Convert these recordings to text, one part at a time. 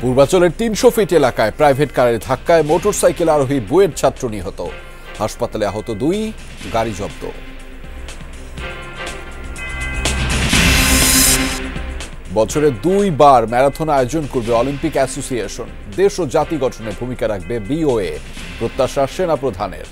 পূর্বাচলের ৩০০ fit এলাকায় private কারের ধাক্কায় মোটরসাইকেল আরোহী বুয়েট ছাত্র নিহত, হাসপাতালে আহত ২, গাড়ি জব্দ। বছরে ২ বার ম্যারাথন আয়োজন করবে অলিম্পিক অ্যাসোসিয়েশন। দেশ ও জাতি গঠনে ভূমিকা রাখবে বিওএ, প্রত্যাশা সেনা প্রধানের।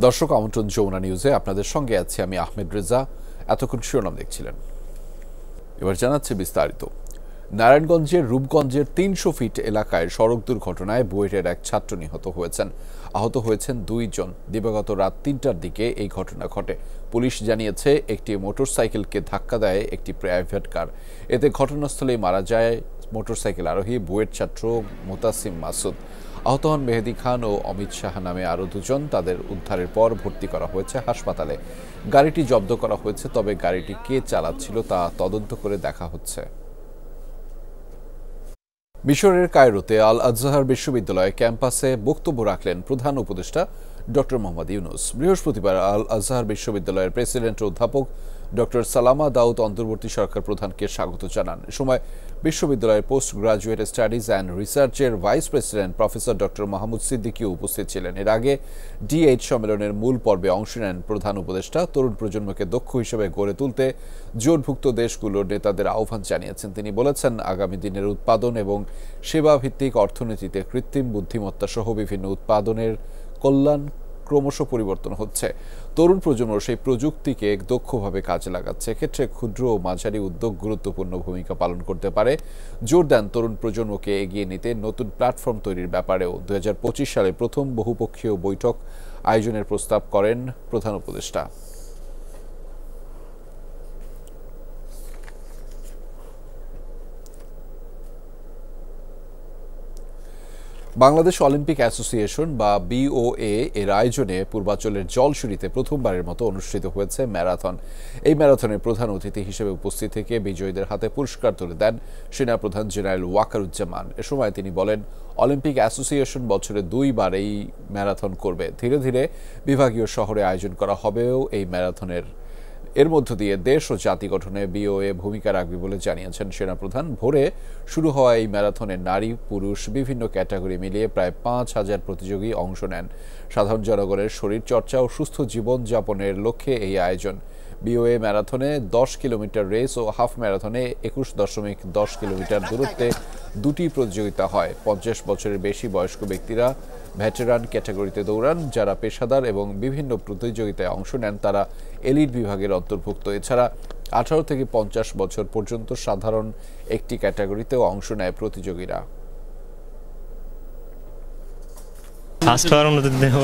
দর্শক, আমন্ত্রণ যমুনা নিউজে আপনাদের সঙ্গে আছি আমি আহমেদ রেজা। এতক্ষণ শিরোনাম দেখছিলেন, এবার জানাচ্ছি বিস্তারিত। নারায়ণগঞ্জের রূপগঞ্জের ৩০০ ফিট এলাকায় সড়ক দুর্ঘটনায় বুয়েটের এক ছাত্র নিহত হয়েছেন। আহত হয়েছেন ২ জন। দিবাগত রাত ৩টার দিকে এই ঘটনা ঘটে। পুলিশ জানিয়েছে একটি মোটরসাইকেলকে ধাক্কা দেয় একটি প্রাইভেট কার। এতে ঘটনাস্থলেই মারা যায় মোটরসাইকেল আরোহী বুয়েট ছাত্র মোতাসিম মাসুদ। আহত হন মেহেদি খান ও অমিত সাহা নামে আরও ২ জন। তাদের উদ্ধারের পর ভর্তি করা হয়েছে হাসপাতালে। গাড়িটি জব্দ করা হয়েছে, তবে গাড়িটি কে চালাচ্ছিল তা তদন্ত করে দেখা হচ্ছে। মিশরের কায়রোতে আল আজহার বিশ্ববিদ্যালয় ক্যাম্পাসে বক্তব্য রাখলেন প্রধান উপদেষ্টা ডক্টর মোহাম্মদ ইউনুস। বৃহস্পতিবার আল আজহার বিশ্ববিদ্যালয়ের প্রেসিডেন্ট অধ্যাপক ডক্টর সালামা দাউদ অন্তর্বর্তী সরকার প্রধানকে স্বাগত জানান। এ সময় বিশ্ববিদ্যালয়ের পোস্ট গ্রাজুয়েট স্টাডিজ অ্যান্ড রিসার্চের vice president professor doctor Mahmud সিদ্দিকীও উপস্থিত ছিলেন। এর আগে D8 সম্মেলনের মূল পর্বে অংশ নেন প্রধান উপদেষ্টা। তরুণ প্রজন্মকে দক্ষ হিসেবে গড়ে তুলতে জোটভুক্ত দেশগুলোর নেতাদের আহ্বান জানিয়েছেন। তিনি বলেছেন, আগামী দিনের উৎপাদন এবং সেবা ভিত্তিক অর্থনীতিতে কৃত্রিম বুদ্ধিমত্তা সহ বিভিন্ন উৎপাদনের কল্যাণ ক্রমশ পরিবর্তন হচ্ছে। তরুণ প্রজন্ম সেই প্রযুক্তিকে দক্ষভাবে কাজে লাগাচ্ছে। এক্ষেত্রে ক্ষুদ্র ও মাঝারি উদ্যোগ গুরুত্বপূর্ণ ভূমিকা পালন করতে পারে। জোর দেন তরুণ প্রজন্মকে এগিয়ে নিতে নতুন প্ল্যাটফর্ম তৈরির ব্যাপারেও। ২০২৫ সালে প্রথম বহুপক্ষীয় বৈঠক আয়োজনের প্রস্তাব করেন প্রধান উপদেষ্টা। বাংলাদেশ অলিম্পিক অ্যাসোসিয়েশন বা বিওএ এর আয়োজনে পূর্বাচলের জলশুরিতে প্রথমবারের মতো অনুষ্ঠিত হয়েছে ম্যারাথন। এই ম্যারাথনের প্রধান অতিথি হিসেবে উপস্থিত থেকে বিজয়ীদের হাতে পুরস্কার তুলে দেন সেনাপ্রধান জেনারেল ওয়াকারুজ্জামান। এ সময় তিনি বলেন, অলিম্পিক অ্যাসোসিয়েশন বছরে ২ বার এই ম্যারাথন করবে। ধীরে ধীরে বিভাগীয় শহরে আয়োজন করা হবেও এই ম্যারাথনের। এর মধ্য দিয়ে দেশ ও জাতি গঠনে বিওএ ভূমিকা রাখবে বলে জানিয়েছেন সেনাপ্রধান। ভোরে শুরু হওয়া এই ম্যারাথনে নারী পুরুষ বিভিন্ন ক্যাটাগরি মিলিয়ে প্রায় ৫,০০০ প্রতিযোগী অংশ নেন। সাধারণ জনগণের শরীর চর্চা ও সুস্থ জীবন যাপনের লক্ষ্যে এই আয়োজন। বিওএ ম্যারাথনে ১০ কিলোমিটার রেস ও হাফ ম্যারাথনে ২১.১০ কিলোমিটার দূরত্বে ২টি প্রতিযোগিতা হয়। ৫০ বছরের বেশি বয়স্ক ব্যক্তিরা ভেটেরান ক্যাটাগরিতে দৌড়ান। যারা পেশাদার এবং বিভিন্ন প্রতিযোগিতায় অংশ নেন তারা এলিট বিভাগের অন্তর্ভুক্ত। এছাড়া ১৮ থেকে ৫০ বছর পর্যন্ত সাধারণ একটি ক্যাটাগরিতেও অংশ নেয় প্রতিযোগীরা। ফার্স্ট হওয়ার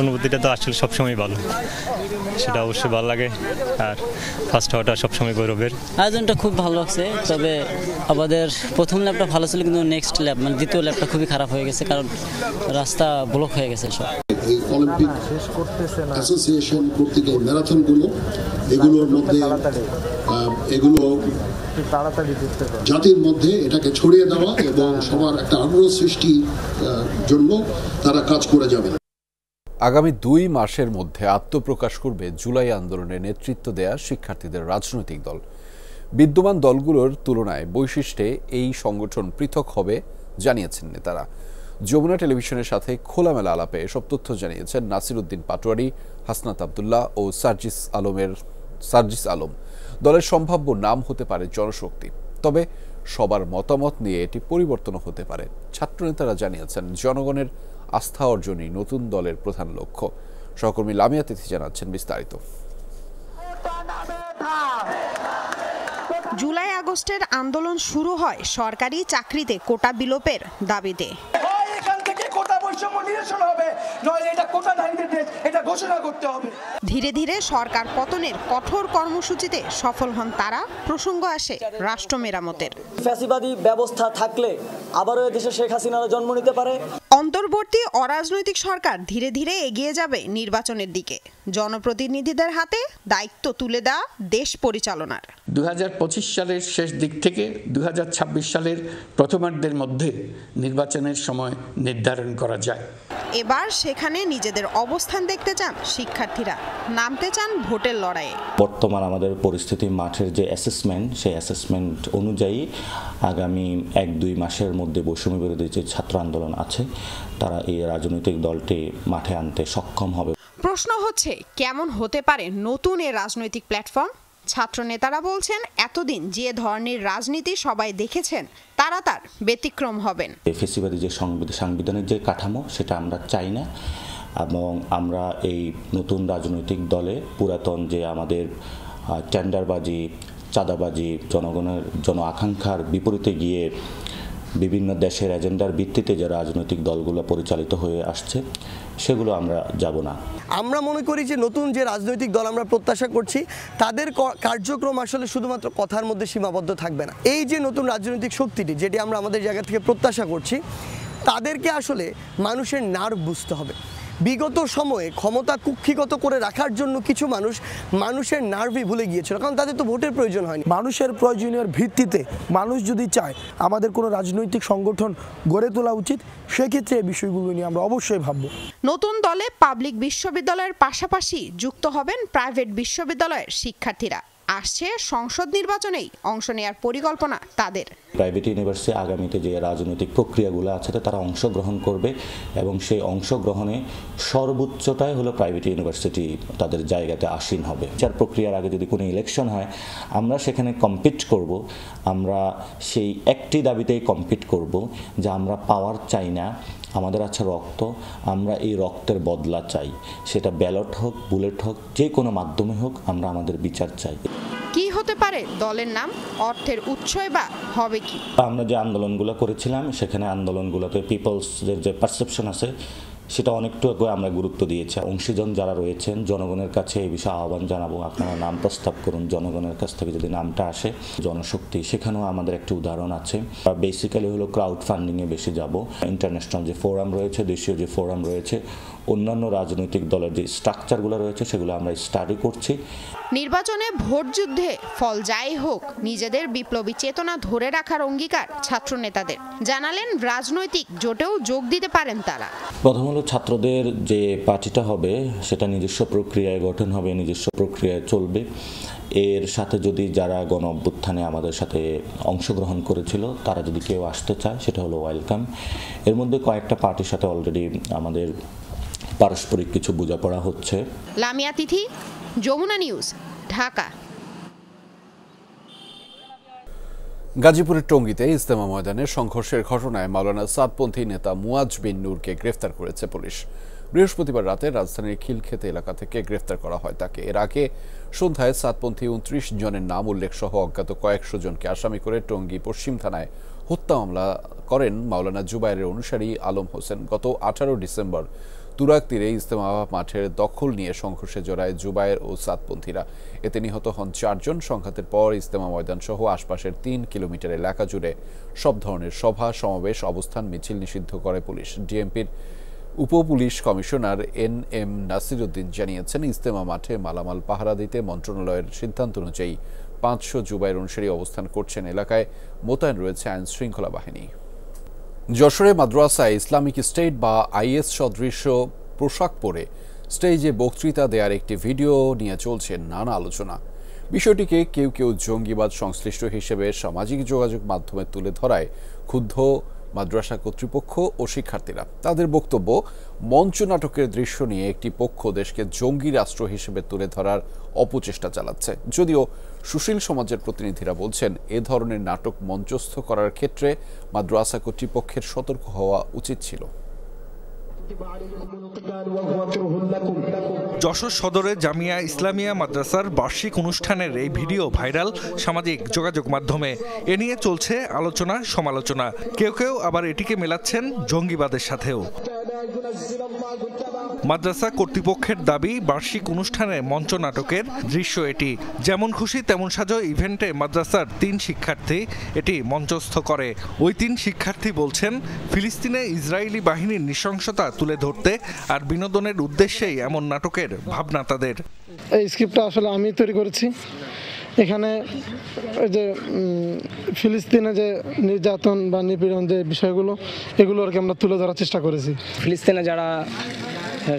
অনুভূতিটা তো আসলে সবসময় ভালো, সেটা অবশ্যই ভালো লাগে। আর ফার্স্ট হওয়াটা সবসময় গৌরবের। আয়োজনটা খুব ভালো লাগছে, তবে আমাদের প্রথম ল্যাপটা ভালো ছিল, কিন্তু নেক্সট ল্যাপ মানে দ্বিতীয় ল্যাপটা খুবই খারাপ হয়ে গেছে, কারণ রাস্তা ব্লক হয়ে গেছে সব। এই অলিম্পিক অ্যাসোসিয়েশন কর্তৃক ম্যারাথনগুলো এগুলোর মধ্যে এগুলো জাতির মধ্যে এটাকে ছড়িয়ে দেওয়া এবং সবার একটা আগ্রহ সৃষ্টির জন্য তারা কাজ করে যাবে। আগামী ২ মাসের মধ্যে আত্মপ্রকাশ করবে জুলাই আন্দোলনে নেতৃত্ব দেয়া শিক্ষার্থীদের রাজনৈতিক দল। বিদ্যমান দলগুলোর তুলনায় বৈশিষ্ট্যে এই সংগঠন পৃথক হবে জানিয়েছেন নেতারা। যমুনা টেলিভিশনের সাথে খোলামেলা আলাপে এসব তথ্য জানিয়েছেন নাসির উদ্দিন পাটোয়ারি, হাসনাত আবদুল্লাহ ও সার্জিস আলম। দলের সম্ভাব্য নাম হতে পারে জনশক্তি, তবে সবার মতামত নিয়ে এটি পরিবর্তনও হতে পারে। ছাত্রনেতারা জানিয়েছেন, জনগণের আস্থা অর্জনই নতুন দলের প্রধান লক্ষ্য। সহকর্মী লামিয়া তিথি জানাচ্ছেন বিস্তারিত। জুলাই আগস্টের আন্দোলন শুরু হয় সরকারি চাকরিতে কোটা বিলোপের দাবিতে। ধীরে ধীরে সরকার পতনের কঠোর কর্মসূচিতে সফল হন তারা। প্রসঙ্গ আসে রাষ্ট্র মেরামতের। ফ্যাসিবাদী ব্যবস্থা থাকলে আবারও দেশে শেখ হাসিনার জন্ম নিতে পারে। অন্তর্বর্তী অরাজনৈতিক সরকার ধীরে ধীরে এগিয়ে যাবে নির্বাচনের দিকে। জনপ্রতিনিধিদের হাতে দায়িত্ব তুলে দেওয়া দেশ পরিচালনার। 2025 সালের শেষ দিক থেকে 2026 সালের প্রথমার্ধের মধ্যে নির্বাচনের সময় নির্ধারণ করা যায়। এবার সেখানে নিজেদের অবস্থান দেখতে চান শিক্ষার্থীরা, নামতে চান ভোটের লড়াইয়ে। বর্তমান আমাদের পরিস্থিতি, মাঠের যে অ্যাসেসমেন্ট, সেই অ্যাসেসমেন্ট অনুযায়ী আগামী 1-2 মাসের মধ্যে বৈষম্য বিরোধী যে ছাত্র আন্দোলন আছে তারা এই রাজনৈতিক দলটি মাঠে আনতে সক্ষম হবে। প্রশ্ন হচ্ছে, কেমন হতে পারে নতুন এই রাজনৈতিক প্ল্যাটফর্ম? ছাত্র নেতারা বলছেন, এতদিন যে ধরনের রাজনীতি সবাই দেখেছেন তারা তার ব্যতিক্রম হবেন। ফেসিবাদী যে সাংবিধানিক যে কাঠামো সেটা আমরা চাই না, এবং আমরা এই নতুন রাজনৈতিক দলে পুরাতন যে আমাদের টেন্ডারবাজি, চাঁদাবাজি, জনগণের জন আকাঙ্ক্ষার বিপরীতে গিয়ে বিভিন্ন দেশের এজেন্ডার ভিত্তিতে যে রাজনৈতিক দলগুলো পরিচালিত হয়ে আসছে সেগুলো আমরা যাব না। আমরা মনে করি যে নতুন যে রাজনৈতিক দল আমরা প্রত্যাশা করছি তাদের কার্যক্রম আসলে শুধুমাত্র কথার মধ্যে সীমাবদ্ধ থাকবে না। এই যে নতুন রাজনৈতিক শক্তিটি, যেটি আমরা আমাদের জায়গা থেকে প্রত্যাশা করছি, তাদেরকে আসলে মানুষের নার্ভ বুঝতে হবে। বিগত সময়ে ক্ষমতা কুক্ষিগত করে রাখার জন্য কিছু মানুষের নার্ভই ভুলে গিয়েছিল, কারণ তাদের তো ভোটের প্রয়োজন হয়নি। মানুষের প্রয়োজনীয় ভিত্তিতে মানুষ যদি চায় আমাদের কোনো রাজনৈতিক সংগঠন গড়ে তোলা উচিত, সেক্ষেত্রে এই বিষয়গুলো নিয়ে আমরা অবশ্যই ভাবব। নতুন দলে পাবলিক বিশ্ববিদ্যালয়ের পাশাপাশি যুক্ত হবেন প্রাইভেট বিশ্ববিদ্যালয়ের শিক্ষার্থীরা। আসছে সংসদ নির্বাচনেই অংশ নেওয়ার পরিকল্পনা তাদের। প্রাইভেট ইউনিভার্সিটি আগামীতে যে রাজনৈতিক প্রক্রিয়াগুলো আছে তারা অংশগ্রহণ করবে, এবং সেই অংশগ্রহণে সর্বোচ্চটাই হলো প্রাইভেট ইউনিভার্সিটি তাদের জায়গাতে আসীন হবে। বিচার প্রক্রিয়ার আগে যদি কোনো ইলেকশন হয় আমরা সেখানে কম্পিট করব, আমরা সেই একটি দাবিতেই কম্পিট করব যে আমরা পাওয়ার চাই না, আমাদের আছে রক্ত, আমরা এই রক্তের বদলা চাই। সেটা ব্যালট হোক, বুলেট হোক, যে কোনো মাধ্যমে হোক, আমরা আমাদের বিচার চাই। কি হতে পারে দলের নাম, অর্থের উৎসই বা হবে কি? আমরা যে আন্দোলনগুলো করেছিলাম সেখানে আন্দোলনগুলোতে পিপলসদের যে পারসেপশন আছে সেটা অনেকটুকু আমরা গুরুত্ব দিয়েছি। অংশীজন যারা রয়েছেন জনগণের কাছে এই বিষয়ে আহ্বান জানাবো, আপনারা নাম প্রস্তাব করুন। জনগণের কাছ থেকে যদি নামটা আসে, জনশক্তি, সেখানেও আমাদের একটি উদাহরণ আছে। বেসিক্যালি হলো ক্রাউড ফান্ডিংয়ে বেশি যাব। ইন্টারন্যাশনাল যে ফোরাম রয়েছে, দেশীয় যে ফোরাম রয়েছে, অন্যান্য রাজনৈতিক দলের যে স্ট্রাকচারগুলো রয়েছে সেগুলো আমরা স্টাডি করছি। নির্বাচনে ভোট যুদ্ধে ফল যাই হোক, নিজেদের বিপ্লবী চেতনা ধরে রাখার অঙ্গীকার ছাত্র নেতাদের। জানালেন রাজনৈতিক জোটেও যোগ দিতে পারেন তারা। প্রথম হলো ছাত্রদের যে পার্টিটা হবে সেটা নিজস্ব প্রক্রিয়ায় গঠন হবে, নিজস্ব প্রক্রিয়ায় চলবে। এর সাথে যদি যারা গণ অভ্যুত্থানে আমাদের সাথে অংশগ্রহণ করেছিল তারা যদি কেউ আসতে চায় সেটা হলো ওয়েলকাম। এর মধ্যে কয়েকটা পার্টির সাথে অলরেডি আমাদের পারস্পরিক কিছু বোঝাপড়া হচ্ছে। লামিয়া তিথি, যমুনা নিউজ, ঢাকা। গাজীপুরের টঙ্গীতে ইজতেমা ময়দানে সংঘর্ষের ঘটনায় মাওলানা সাদপন্থী নেতা মুয়াজ বিন নূরকে গ্রেফতার করেছে পুলিশ। বৃহস্পতিবার রাতে রাজধানীর খিলক্ষেতে এলাকা থেকে গ্রেফতার করা হয় তাকে। এর আগে সন্ধ্যায় সাদপন্থী 29 জনের নাম উল্লেখ সহ অজ্ঞাত কয়েকশো জনকে আসামি করে টঙ্গী পশ্চিম থানায় হত্যা মামলা করেন মাওলানা জুবায়েরের অনুসারী আলম হোসেন। গত 18 ডিসেম্বর তুরাগ তীরে ইজতেমা মাঠের দখল নিয়ে সংঘর্ষে জড়ায় জুবায়ের ও সাদপন্থীরা। এতে নিহত হন 4 জন। সংঘাতের পর ইজতেমা ময়দান সহ আশপাশের 3 কিলোমিটার এলাকা জুড়ে সব ধরনের সভা, সমাবেশ, অবস্থান, মিছিল নিষিদ্ধ করে পুলিশ। ডিএমপির উপপুলিশ কমিশনার NM নাসিরউদ্দিন জানিয়েছেন, ইজতেমা মাঠে মালামাল পাহারা দিতে মন্ত্রণালয়ের সিদ্ধান্ত অনুযায়ী 500 জুবায়ের অনুসারী অবস্থান করছেন। এলাকায় মোতায়েন রয়েছে আইন শৃঙ্খলা বাহিনী। যশোরে মাদ্রাসায় ইসলামিক স্টেট বা IS সদৃশ্য পোশাক পরে স্টেজে বক্তৃতা দেওয়ার একটি ভিডিও নিয়ে চলছে নানা আলোচনা। বিষয়টিকে কেউ কেউ জঙ্গিবাদ সংশ্লিষ্ট হিসেবে সামাজিক যোগাযোগ মাধ্যমে তুলে ধরায় ক্ষুব্ধ মাদ্রাসা কর্তৃপক্ষ ও শিক্ষার্থীরা। তাদের বক্তব্য, মঞ্চ নাটকের দৃশ্য নিয়ে একটি পক্ষ দেশকে জঙ্গি রাষ্ট্র হিসেবে তুলে ধরার অপচেষ্টা চালাচ্ছে। যদিও সুশীল সমাজের প্রতিনিধিরা বলছেন, এ ধরনের নাটক মঞ্চস্থ করার ক্ষেত্রে মাদ্রাসা কর্তৃপক্ষের সতর্ক হওয়া উচিত ছিল। যশোর সদরের জামিয়া ইসলামিয়া মাদ্রাসার বার্ষিক অনুষ্ঠানের এই ভিডিও ভাইরাল সামাজিক যোগাযোগ মাধ্যমে। এ নিয়ে চলছে আলোচনা সমালোচনা, কেউ কেউ আবার এটিকে মেলাচ্ছেন জঙ্গিবাদের সাথেও। মাদ্রাসা কর্তৃপক্ষের দাবি, বার্ষিক অনুষ্ঠানে মঞ্চ নাটকের দৃশ্য এটি। যেমন খুশি তেমন সাজো ইভেন্টে মাদ্রাসার 3 শিক্ষার্থী এটি মঞ্চস্থ করে। ওই 3 শিক্ষার্থী বলছেন, ফিলিস্তিনে ইসরায়েলি বাহিনীর নৃশংসতা তুলে ধরতে আর বিনোদনের উদ্দেশ্যেই এমন নাটকের ভাবনা তাদের। এই স্ক্রিপ্টটা আসলে আমি তৈরি করেছি। এখানে যে ফিলিস্তিনে যে নির্যাতন বা নিপীড়ন যে বিষয়গুলো, এগুলো আর কি আমরা তুলে ধরার চেষ্টা করেছি। ফিলিস্তিনে যারা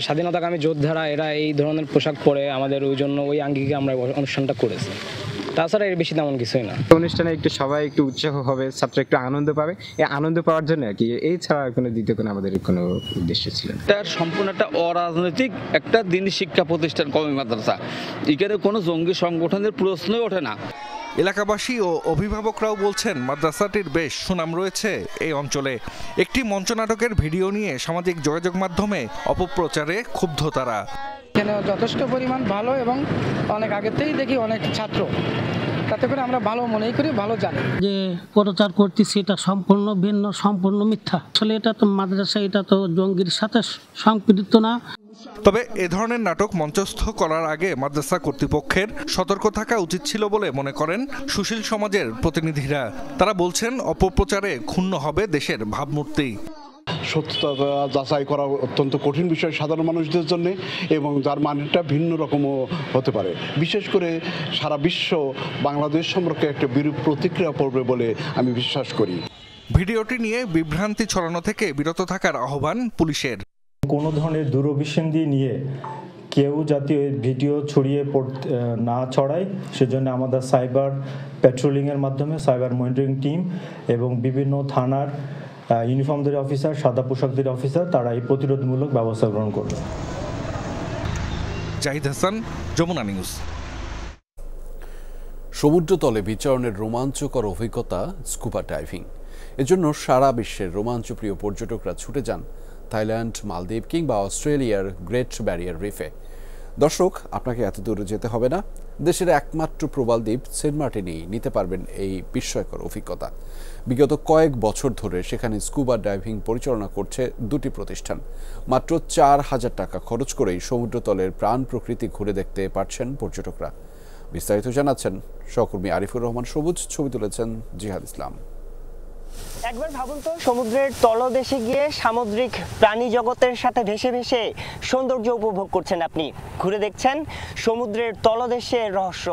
স্বাধীনতাকামী যোদ্ধারা, এরা এই ধরনের পোশাক পরে আমাদের ওই জন্য ওই আঙ্গিকে আমরা অনুষ্ঠানটা করেছি। তাছাড়া এর বেশি তেমন কিছুই না। অনুষ্ঠানে একটু সবাই একটু উৎসাহ হবে, ছাত্র একটু আনন্দ পাবে। এই আনন্দ পাওয়ার জন্য আর কি, এই ছাড়া কোনো দ্বিতীয় কোনো আমাদের কোনো উদ্দেশ্য ছিল না। এটা সম্পূর্ণ একটা অরাজনৈতিক একটা দিনী শিক্ষা প্রতিষ্ঠান কওমি মাদ্রাসা। এখানে কোনো জঙ্গি সংগঠনের প্রশ্নই ওঠে না। এলাকাবাসী ও অভিভাবকরাও বলছেন, মাদ্রাসাটির বেশ সুনাম রয়েছে এই অঞ্চলে। একটি মঞ্চনাটকের ভিডিও নিয়ে সামাজিক যোগাযোগ মাধ্যমে অপপ্রচারে ক্ষুব্ধ তারা। এখানে যথেষ্ট পরিমাণ ভালো এবং অনেক আগেতেই দেখি অনেক ছাত্র, তাতে করে আমরা ভালো মনেই করি, ভালো জানি। যে প্রচার করতেছি এটা সম্পূর্ণ ভিন্ন, সম্পূর্ণ মিথ্যা। আসলে এটা তো মাদ্রাসা, এটা তো জঙ্গির সাথে সম্পৃক্ত না। তবে এ ধরনের নাটক মঞ্চস্থ করার আগে মাদ্রাসা কর্তৃপক্ষের সতর্ক থাকা উচিত ছিল বলে মনে করেন সুশীল সমাজের প্রতিনিধিরা। তারা বলছেন, অপপ্রচারে ক্ষুণ্ণ হবে দেশের ভাবমূর্তি। সত্যতা যাচাই করা অত্যন্ত কঠিন বিষয় সাধারণ মানুষদের জন্য, এবং যার মানটা ভিন্ন রকমও হতে পারে। বিশেষ করে সারা বিশ্ব বাংলাদেশ সম্পর্কে একটা বিরূপ প্রতিক্রিয়া পড়বে বলে আমি বিশ্বাস করি। ভিডিওটি নিয়ে বিভ্রান্তি ছড়ানো থেকে বিরত থাকার আহ্বান পুলিশের। কোনো ধরনের দূরভিসন্ধি নিয়ে কেউ যাতে ভিডিও ছড়িয়ে না ছড়ায়, সেজন্য আমাদের সাইবার প্যাট্রোলিংয়ের মাধ্যমে সাইবার মনিটরিং টিম এবং বিভিন্ন থানার ইউনিফর্মধারী অফিসার, সাদা পোশাকধারী অফিসার, তারা এই প্রতিরোধমূলক ব্যবস্থা গ্রহণ করবে। জাহিদ হাসান, যমুনা নিউজ। সমুদ্রতলে বিচরণের রোমাঞ্চকর অভিজ্ঞতা স্কুবা ডাইভিং। এজন্য সারা বিশ্বের রোমাঞ্চপ্রিয় পর্যটকরা ছুটে যান থাইল্যান্ড, মালদ্বীপ কিংবা অস্ট্রেলিয়ার গ্রেট ব্যারিয়ার রিফে। দর্শক, আপনাকে এত দূরে যেতে হবে না। দেশের একমাত্র প্রবাল দ্বীপ সেন্ট মার্টিনেই নিতে পারবেন এই বিস্ময়কর অভিজ্ঞতা। বিগত কয়েক বছর ধরে সেখানে স্কুবা ডাইভিং পরিচালনা করছে 2টি প্রতিষ্ঠান। মাত্র 4,000 টাকা খরচ করেই সমুদ্রতলের প্রাণ প্রকৃতি ঘুরে দেখতে পারছেন পর্যটকরা। বিস্তারিত জানাচ্ছেন সহকর্মী আরিফুর রহমান সবুজ, ছবি তুলেছেন জিহাদ ইসলাম। একবার ভাবুন তো, সমুদ্রের তলদেশে গিয়ে সামুদ্রিক প্রাণী জগতের সাথে ভেসে ভেসে সৌন্দর্য উপভোগ করছেন আপনি, ঘুরে দেখছেন সমুদ্রের তলদেশের রহস্য।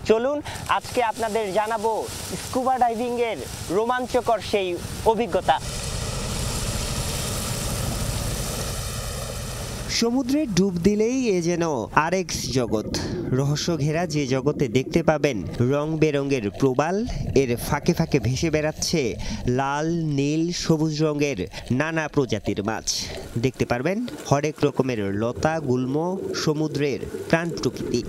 চলুন আজকে আপনাদের জানাবো স্কুবা ডাইভিং এর রোমাঞ্চকর সেই অভিজ্ঞতা। সমুদ্রে ডুব দিলেই এ যেন আরেক জগৎ, রহস্য ঘেরা যে জগতে দেখতে পাবেন রং বেরঙের প্রবাল, এর ফাঁকে ফাঁকে ভেসে বেড়াচ্ছে লাল, নীল, সবুজ রঙের নানা প্রজাতির মাছ। দেখতে পারবেন হরেক রকমের লতা, গুল্ম, সমুদ্রের প্রাণ প্রকৃতি।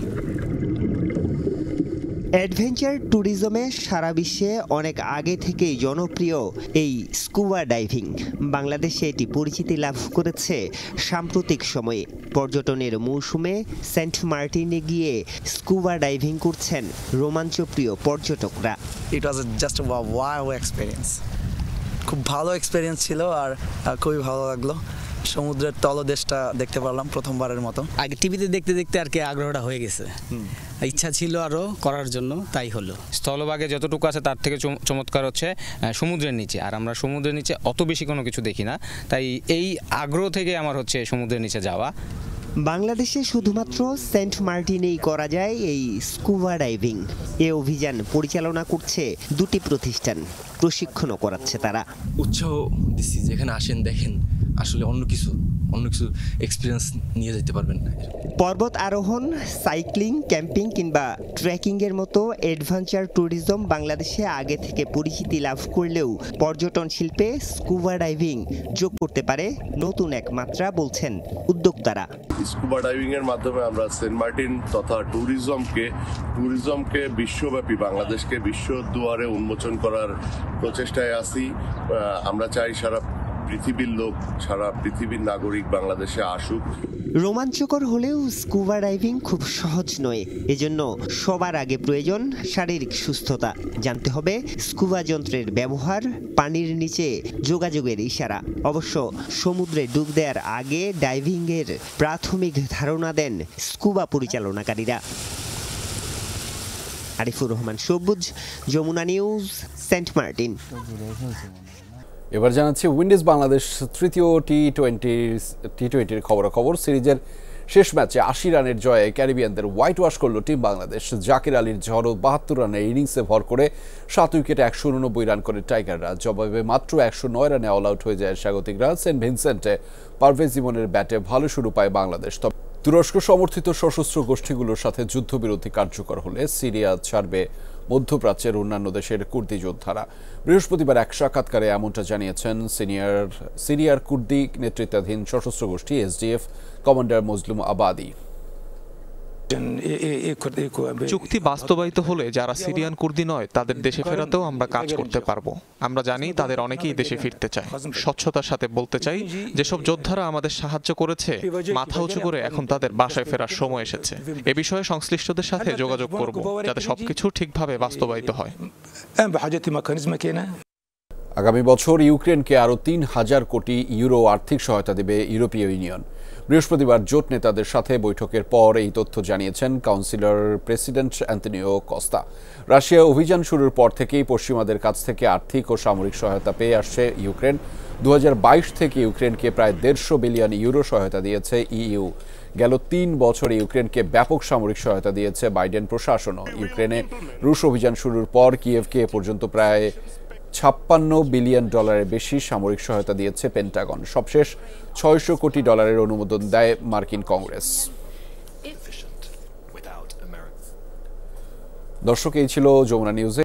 অ্যাডভেঞ্চার ট্যুরিজমে সারা বিশ্বে অনেক আগে থেকেই জনপ্রিয় এই স্কুবা ডাইভিং। বাংলাদেশে এটি পরিচিতি লাভ করেছে সাম্প্রতিক সময়ে। পর্যটনের মৌসুমে সেন্ট মার্টিনে গিয়ে স্কুবা ডাইভিং করছেন রোমাঞ্চপ্রিয় পর্যটকরা। It was just a wow experience. খুব ভালো এক্সপেরিয়েন্স ছিল আর খুবই ভালো লাগলো। সমুদ্রের তলদেশটা দেখতে পারলাম প্রথমবারের মতো। আগে টিভিতে দেখতে দেখতে আর কি আগ্রহটা হয়ে গেছে, ইচ্ছা ছিল আরও করার জন্য, তাই হলো। স্থলভাগে যতটুকু আছে তার থেকে চমৎকার হচ্ছে সমুদ্রের নিচে, আর আমরা সমুদ্রের নিচে অত বেশি কোনো কিছু দেখি না, তাই এই আগ্রহ থেকে আমার হচ্ছে সমুদ্রের নিচে যাওয়া। বাংলাদেশে শুধুমাত্র সেন্ট মার্টিনেই করা যায় এই স্কুবা ডাইভিং। এ অভিযান পরিচালনা করছে 2টি প্রতিষ্ঠান, প্রশিক্ষণও করাচ্ছে তারা। উৎসাহ দিচ্ছি, যেখানে আসেন দেখেন আসলে অন্য কিছু এক্সপিরিয়েন্স নিয়ে যেতে পারবেন। পর্বত আরোহণ, সাইক্লিং, ক্যাম্পিং কিংবা ট্রেকিং এর মতো অ্যাডভেঞ্চার ট্যুরিজম বাংলাদেশে আগে থেকে পরিচিতি লাভ করলেও পর্যটন শিল্পে স্কুবা ডাইভিং যোগ করতে পারে নতুন এক মাত্রা, বলছেন উদ্যোক্তারা। স্কুবা ডাইভিং এর মাধ্যমে আমরা সেন্ট মার্টিন তথা ট্যুরিজমকে বিশ্বব্যাপী, বাংলাদেশকে বিশ্ব দুয়ারে উন্মোচন করার প্রচেষ্টায় আছি। আমরা চাই সারা পৃথিবীর লোক, সারা পৃথিবীর নাগরিক বাংলাদেশে আসুক। রোমাঞ্চকর হলেও স্কুবা ডাইভিং খুব সহজ নয়। এজন্য সবার আগে প্রয়োজন শারীরিক সুস্থতা। জানতে হবে স্কুবা যন্ত্রের ব্যবহার, পানির নিচে যোগাযোগের ইশারা। অবশ্য সমুদ্রে ডুব দেওয়ার আগে ডাইভিংয়ের প্রাথমিক ধারণা দেন স্কুবা পরিচালনাকারীরা। আরিফুর রহমান সবুজ, যমুনা নিউজ, সেন্ট মার্টিন। এবার জানাচ্ছি উইন্ডিজ বাংলাদেশ তৃতীয় টি-20-র খবরাখবর। সিরিজের শেষ ম্যাচে 80 রানের জয়ে ক্যারিবিয়ানদের হোয়াইট ওয়াশ করল টিম বাংলাদেশ। জাকির আলীর ঝড়ো 72 রানের ইনিংসে ভর করে 7 উইকেটে 189 রান করে টাইগাররা। জবাবে মাত্র 109 রানে অল আউট হয়ে যায় স্বাগতিকরা। সেন্ট ভিনসেন্টে পারভেজ ইমনের ব্যাটে ভালো শুরু পায় বাংলাদেশ। তবে তুরস্ক সমর্থিত সশস্ত্র গোষ্ঠীগুলোর সাথে যুদ্ধবিরতি কার্যকর হলে সিরিয়া ছাড়বে মধ্যপ্রাচ্যের অন্যান্য দেশের কুর্দি যোদ্ধারা। বৃহস্পতিবার এক সাক্ষাৎকারে এমনটা জানিয়েছেন সিরিয়ার কুর্দি নেতৃত্বাধীন সশস্ত্র গোষ্ঠী এসডিএফ কমান্ডার মজলুম আবাদি। চুক্তি বাস্তবায়িত হলে যারা সিরিয়ান কুর্দি নয় তাদের দেশে ফেরাতেও আমরা কাজ করতে পারবো। আমরা জানি তাদের অনেকেই দেশে ফিরতে চায়। স্বচ্ছতার সাথে বলতে চাই, যেসব যোদ্ধারা আমাদের সাহায্য করেছে মাথা উঁচু করে এখন তাদের বাসায় ফেরার সময় এসেছে। এ বিষয়ে সংশ্লিষ্টদের সাথে যোগাযোগ করব যাতে সবকিছু ঠিকভাবে বাস্তবায়িত হয়। আগামী বছর ইউক্রেনকে আরও 3,000 কোটি ইউরো আর্থিক সহায়তা দেবে ইউরোপীয় ইউনিয়ন। বৃহস্পতিবার জোট নেতাদের সাথে বৈঠকের পর এই তথ্য জানিয়েছেন councillor president Antonio Costa. Russia অভিযান শুরুর পর থেকেই পশ্চিমাদের কাছ থেকে আর্থিক ও সামরিক সহায়তা পেয়ে আসছে ইউক্রেন। 2022 থেকে ইউক্রেনকে প্রায় 150 বিলিয়ন ইউরো সহায়তা দিয়েছে ইইউ। গেল 3 বছরে ইউক্রেনকে ব্যাপক সামরিক সহায়তা দিয়েছে বাইডেন প্রশাসনও। ইউক্রেনে রুশ অভিযান শুরুর পর কিয়েভকে এ পর্যন্ত প্রায় $56 বিলিয়ন বেশি সামরিক সহায়তা দিয়েছে পেন্টাগন। সবশেষ $600 কোটি অনুমোদন দেয় মার্কিন কংগ্রেস। দর্শক, এই ছিল যমুনা নিউজে